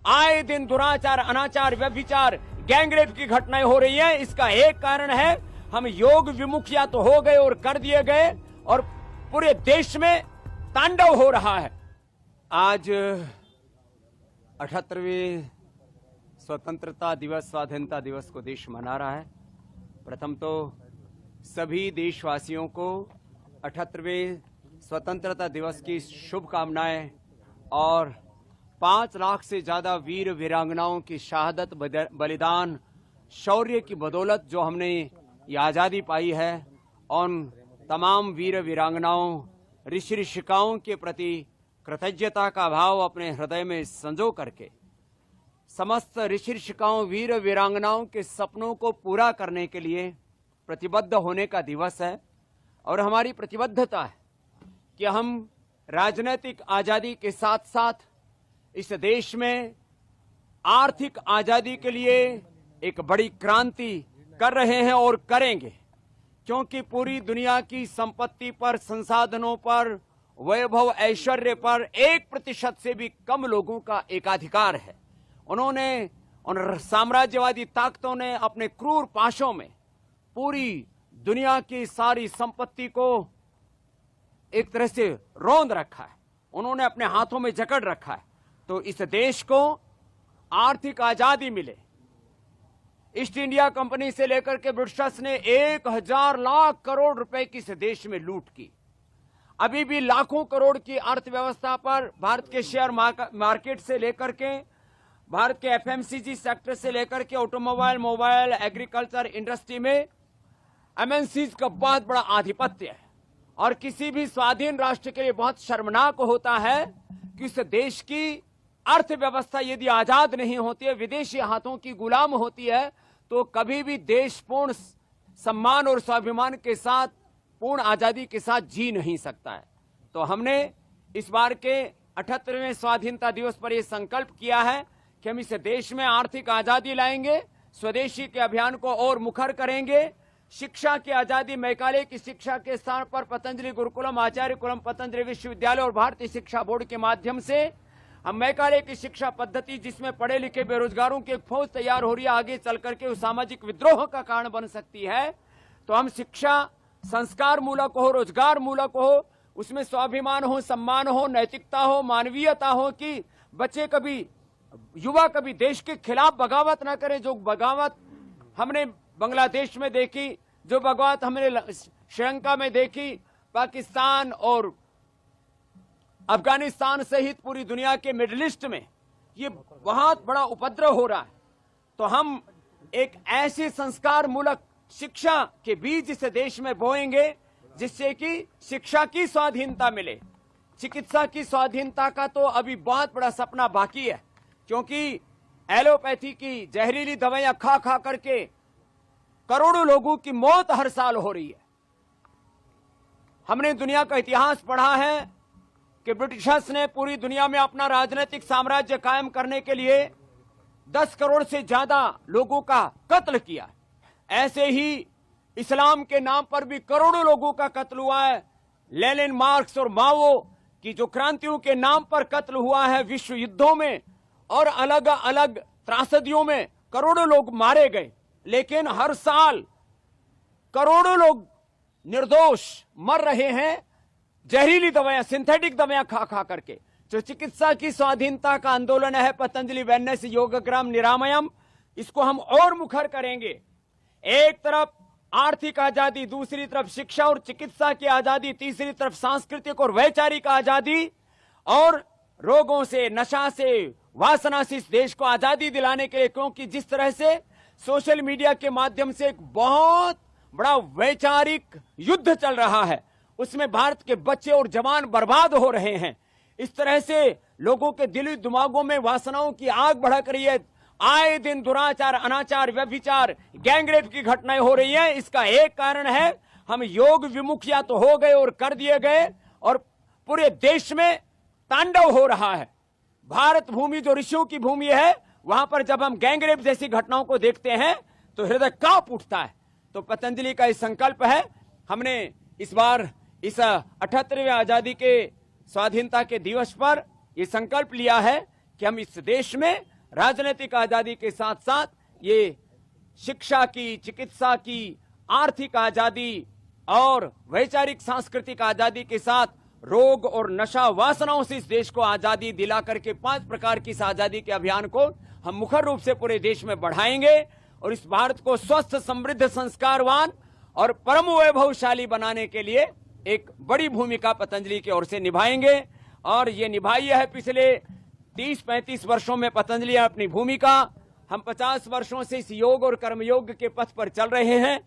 आए दिन दुराचार, अनाचार, व्यभिचार, गैंगरेप की घटनाएं हो रही हैं। इसका एक कारण है हम योग विमुखिया तो हो गए और कर दिए गए और पूरे देश में तांडव हो रहा है। आज 78वें स्वतंत्रता दिवस, स्वाधीनता दिवस को देश मना रहा है। प्रथम तो सभी देशवासियों को 78वें स्वतंत्रता दिवस की शुभकामनाएं और 5 लाख से ज्यादा वीर वीरांगनाओं की शहादत, बलिदान, शौर्य की बदौलत जो हमने ये आज़ादी पाई है, उन तमाम वीर वीरांगनाओं, ऋषि ऋषिकाओं के प्रति कृतज्ञता का भाव अपने हृदय में संजो करके समस्त ऋषि ऋषिकाओं, वीर वीरांगनाओं के सपनों को पूरा करने के लिए प्रतिबद्ध होने का दिवस है। और हमारी प्रतिबद्धता है कि हम राजनीतिक आज़ादी के साथ साथ इस देश में आर्थिक आज़ादी के लिए एक बड़ी क्रांति कर रहे हैं और करेंगे, क्योंकि पूरी दुनिया की संपत्ति पर, संसाधनों पर, वैभव ऐश्वर्य पर 1% से भी कम लोगों का एकाधिकार है। उन्होंने, उन साम्राज्यवादी ताकतों ने अपने क्रूर पाशों में पूरी दुनिया की सारी संपत्ति को एक तरह से रौंद रखा है, उन्होंने अपने हाथों में जकड़ रखा है। तो इस देश को आर्थिक आजादी मिले, ईस्ट इंडिया कंपनी से लेकर के ब्रिटिशर्स ने 1000 लाख करोड़ रुपए की इस देश में लूट की। अभी भी लाखों करोड़ की अर्थव्यवस्था पर भारत के शेयर मार्केट से लेकर के, भारत के एफएमसीजी सेक्टर से लेकर के ऑटोमोबाइल, मोबाइल, एग्रीकल्चर इंडस्ट्री में एमएनसीज का बहुत बड़ा आधिपत्य है। और किसी भी स्वाधीन राष्ट्र के लिए बहुत शर्मनाक होता है कि इस देश की अर्थव्यवस्था यदि आजाद नहीं होती है, विदेशी हाथों की गुलाम होती है, तो कभी भी देश पूर्ण सम्मान और स्वाभिमान के साथ, पूर्ण आजादी के साथ जी नहीं सकता है। तो हमने इस बार के 78वें स्वाधीनता दिवस पर यह संकल्प किया है कि हम इस देश में आर्थिक आजादी लाएंगे, स्वदेशी के अभियान को और मुखर करेंगे, शिक्षा की आजादी, मैकाले की शिक्षा के स्थान पर पतंजलि गुरुकुलम, आचार्य कुलम, पतंजलि विश्वविद्यालय और भारतीय शिक्षा बोर्ड के माध्यम से हम मैकाले की शिक्षा पद्धति, जिसमें पढ़े लिखे बेरोजगारों की एक फौज तैयार हो रही है, आगे चल करके उस सामाजिक विद्रोह का कारण बन सकती है। तो हम शिक्षा संस्कार मूलक हो, रोजगार मूलक हो, उसमें स्वाभिमान हो, सम्मान हो, नैतिकता हो, मानवीयता हो, कि बच्चे कभी, युवा कभी देश के खिलाफ बगावत ना करें। जो बगावत हमने बांग्लादेश में देखी, जो बगावत हमने श्रीलंका में देखी, पाकिस्तान और अफगानिस्तान सहित पूरी दुनिया के मिडिल ईस्ट में ये बहुत बड़ा उपद्रव हो रहा है। तो हम एक ऐसी संस्कार मूलक शिक्षा के बीज इस देश में बोएंगे जिससे कि शिक्षा की स्वाधीनता मिले। चिकित्सा की स्वाधीनता का तो अभी बहुत बड़ा सपना बाकी है, क्योंकि एलोपैथी की जहरीली दवाइयां खा खा करके करोड़ों लोगों की मौत हर साल हो रही है। हमने दुनिया का इतिहास पढ़ा है कि ब्रिटिशर्स ने पूरी दुनिया में अपना राजनीतिक साम्राज्य कायम करने के लिए 10 करोड़ से ज्यादा लोगों का कत्ल किया। ऐसे ही इस्लाम के नाम पर भी करोड़ों लोगों का कत्ल हुआ है। लेनिन, मार्क्स और माओ की जो क्रांतियों के नाम पर कत्ल हुआ है, विश्व युद्धों में और अलग अलग त्रासदियों में करोड़ों लोग मारे गए। लेकिन हर साल करोड़ों लोग निर्दोष मर रहे हैं जहरीली दवाइयां, सिंथेटिक दवाइयां खा खा करके। जो चिकित्सा की स्वाधीनता का आंदोलन है, पतंजलि वेलनेस योगग्राम निरामयम, इसको हम और मुखर करेंगे। एक तरफ आर्थिक आजादी, दूसरी तरफ शिक्षा और चिकित्सा की आजादी, तीसरी तरफ सांस्कृतिक और वैचारिक आजादी, और रोगों से, नशा से, वासना से इस देश को आजादी दिलाने के लिए। क्योंकि जिस तरह से सोशल मीडिया के माध्यम से एक बहुत बड़ा वैचारिक युद्ध चल रहा है, उसमें भारत के बच्चे और जवान बर्बाद हो रहे हैं। इस तरह से लोगों के दिली दिमागों में वासनाओं की आग भड़क रही है। आए दिन दुराचार, अनाचार, व्यभिचार, गैंगरेप की घटनाएं हो रही हैं। इसका एक कारण है हम योग विमुखिया तो हो गए और कर दिए गए और पूरे देश में तांडव हो रहा है। भारत भूमि जो ऋषियों की भूमि है, वहां पर जब हम गैंगरेप जैसी घटनाओं को देखते हैं तो हृदय कांप उठता है। तो पतंजलि का इस संकल्प है, हमने इस बार इस 78वें आजादी के स्वाधीनता के दिवस पर यह संकल्प लिया है कि हम इस देश में राजनीतिक आजादी के साथ साथ ये शिक्षा की, चिकित्सा की, आर्थिक आजादी और वैचारिक सांस्कृतिक आजादी के साथ रोग और नशा वासनाओं से इस देश को आजादी दिला करके 5 प्रकार की इस आजादी के अभियान को हम मुखर रूप से पूरे देश में बढ़ाएंगे और इस भारत को स्वस्थ, समृद्ध, संस्कारवान और परम वैभवशाली बनाने के लिए एक बड़ी भूमिका पतंजलि की ओर से निभाएंगे। और ये निभाई है पिछले 30-35 वर्षों में पतंजलि अपनी भूमिका। हम 50 वर्षों से इस योग और कर्मयोग के पथ पर चल रहे हैं।